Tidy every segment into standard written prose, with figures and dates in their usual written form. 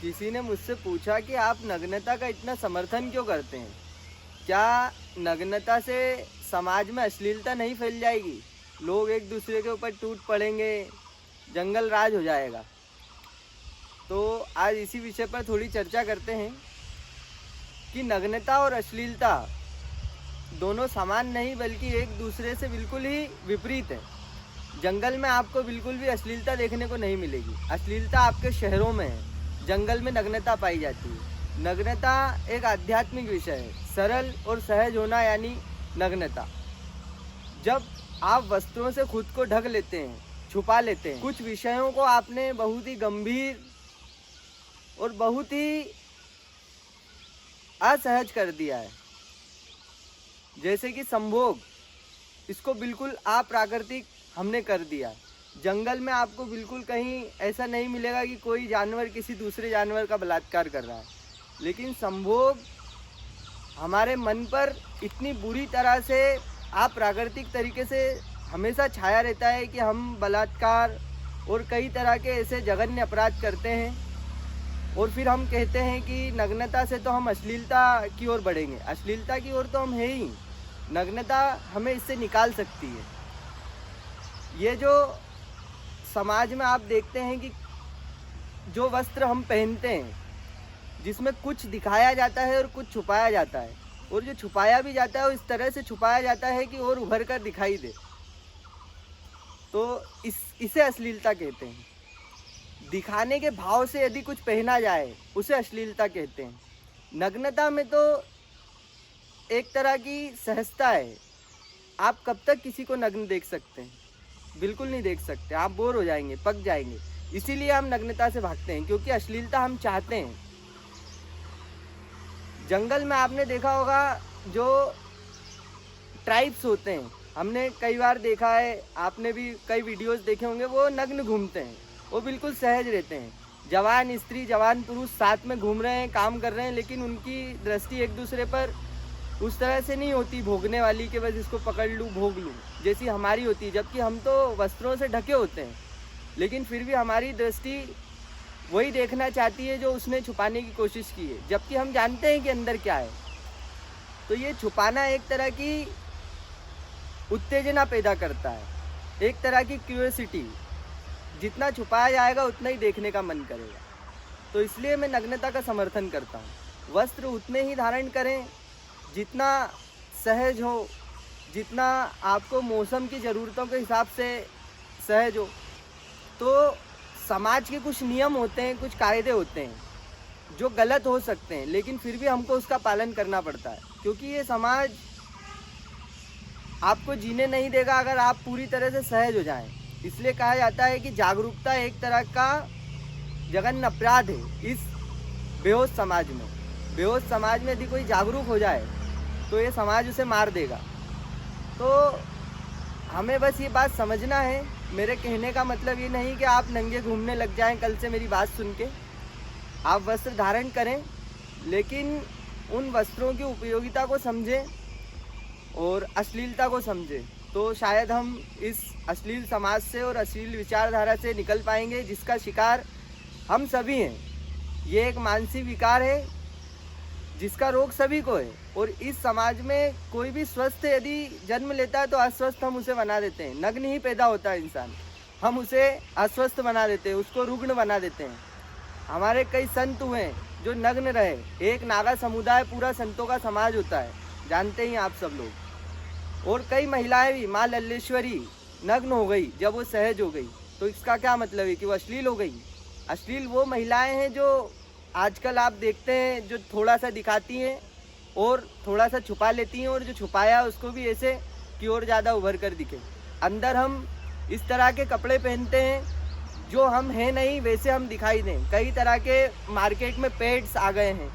किसी ने मुझसे पूछा कि आप नग्नता का इतना समर्थन क्यों करते हैं? क्या नग्नता से समाज में अश्लीलता नहीं फैल जाएगी? लोग एक दूसरे के ऊपर टूट पड़ेंगे, जंगल राज हो जाएगा। तो आज इसी विषय पर थोड़ी चर्चा करते हैं कि नग्नता और अश्लीलता दोनों समान नहीं बल्कि एक दूसरे से बिल्कुल ही विपरीत है। जंगल में आपको बिल्कुल भी अश्लीलता देखने को नहीं मिलेगी। अश्लीलता आपके शहरों में है, जंगल में नग्नता पाई जाती है। नग्नता एक आध्यात्मिक विषय है, सरल और सहज होना यानी नग्नता। जब आप वस्त्रों से खुद को ढक लेते हैं, छुपा लेते हैं, कुछ विषयों को आपने बहुत ही गंभीर और बहुत ही असहज कर दिया है, जैसे कि संभोग, इसको बिल्कुल अप्राकृतिक हमने कर दिया। जंगल में आपको बिल्कुल कहीं ऐसा नहीं मिलेगा कि कोई जानवर किसी दूसरे जानवर का बलात्कार कर रहा है, लेकिन संभोग हमारे मन पर इतनी बुरी तरह से अप्राकृतिक तरीके से हमेशा छाया रहता है कि हम बलात्कार और कई तरह के ऐसे जघन्य अपराध करते हैं और फिर हम कहते हैं कि नग्नता से तो हम अश्लीलता की ओर बढ़ेंगे। अश्लीलता की ओर तो हम है ही, नग्नता हमें इससे निकाल सकती है। ये जो समाज में आप देखते हैं कि जो वस्त्र हम पहनते हैं, जिसमें कुछ दिखाया जाता है और कुछ छुपाया जाता है, और जो छुपाया भी जाता है वो इस तरह से छुपाया जाता है कि और उभर कर दिखाई दे, तो इसे अश्लीलता कहते हैं। दिखाने के भाव से यदि कुछ पहना जाए उसे अश्लीलता कहते हैं। नग्नता में तो एक तरह की सहजता है। आप कब तक किसी को नग्न देख सकते हैं? बिल्कुल नहीं देख सकते, आप बोर हो जाएंगे, पक जाएंगे। इसीलिए हम नग्नता से भागते हैं, क्योंकि अश्लीलता हम चाहते हैं। जंगल में आपने देखा होगा जो ट्राइब्स होते हैं, हमने कई बार देखा है, आपने भी कई वीडियोस देखे होंगे, वो नग्न घूमते हैं, वो बिल्कुल सहज रहते हैं। जवान स्त्री जवान पुरुष साथ में घूम रहे हैं, काम कर रहे हैं, लेकिन उनकी दृष्टि एक दूसरे पर उस तरह से नहीं होती भोगने वाली कि बस इसको पकड़ लूँ भोग लूँ जैसी हमारी होती है। जबकि हम तो वस्त्रों से ढके होते हैं, लेकिन फिर भी हमारी दृष्टि वही देखना चाहती है जो उसने छुपाने की कोशिश की है, जबकि हम जानते हैं कि अंदर क्या है। तो ये छुपाना एक तरह की उत्तेजना पैदा करता है, एक तरह की क्यूरियोसिटी। जितना छुपाया जाएगा उतना ही देखने का मन करेगा। तो इसलिए मैं नग्नता का समर्थन करता हूँ। वस्त्र उतने ही धारण करें जितना सहज हो, जितना आपको मौसम की ज़रूरतों के हिसाब से सहज हो। तो समाज के कुछ नियम होते हैं, कुछ कायदे होते हैं जो गलत हो सकते हैं, लेकिन फिर भी हमको उसका पालन करना पड़ता है, क्योंकि ये समाज आपको जीने नहीं देगा अगर आप पूरी तरह से सहज हो जाएं। इसलिए कहा जाता है कि जागरूकता एक तरह का जघन्य अपराध है इस बेहोश समाज में। बेहोश समाज में यदि कोई जागरूक हो जाए तो ये समाज उसे मार देगा। तो हमें बस ये बात समझना है। मेरे कहने का मतलब ये नहीं कि आप नंगे घूमने लग जाएं कल से मेरी बात सुन के। आप वस्त्र धारण करें, लेकिन उन वस्त्रों की उपयोगिता को समझें और अश्लीलता को समझें, तो शायद हम इस अश्लील समाज से और अश्लील विचारधारा से निकल पाएंगे, जिसका शिकार हम सभी हैं। ये एक मानसिक विकार है जिसका रोग सभी को है, और इस समाज में कोई भी स्वस्थ यदि जन्म लेता है तो अस्वस्थ हम उसे बना देते हैं। नग्न ही पैदा होता है इंसान, हम उसे अस्वस्थ बना देते हैं, उसको रुग्ण बना देते हैं। हमारे कई संत हुए जो नग्न रहे। एक नागा समुदाय पूरा संतों का समाज होता है, जानते ही आप सब लोग। और कई महिलाएं भी, माँ लल्लेश्वरी नग्न हो गई जब वो सहज हो गई। तो इसका क्या मतलब है कि वो अश्लील हो गई? अश्लील वो महिलाएं हैं जो आजकल आप देखते हैं जो थोड़ा सा दिखाती हैं और थोड़ा सा छुपा लेती हैं, और जो छुपाया उसको भी ऐसे कि और ज़्यादा उभर कर दिखे। अंदर हम इस तरह के कपड़े पहनते हैं जो हम हैं नहीं वैसे हम दिखाई दें। कई तरह के मार्केट में पैड्स आ गए हैं,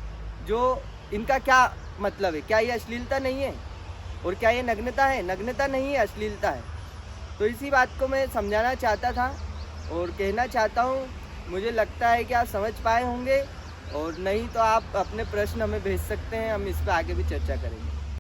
जो इनका क्या मतलब है? क्या ये अश्लीलता नहीं है? और क्या ये नग्नता है? नग्नता नहीं है, अश्लीलता है। तो इसी बात को मैं समझाना चाहता था और कहना चाहता हूँ। मुझे लगता है कि आप समझ पाए होंगे, और नहीं तो आप अपने प्रश्न हमें भेज सकते हैं, हम इस पर आगे भी चर्चा करेंगे।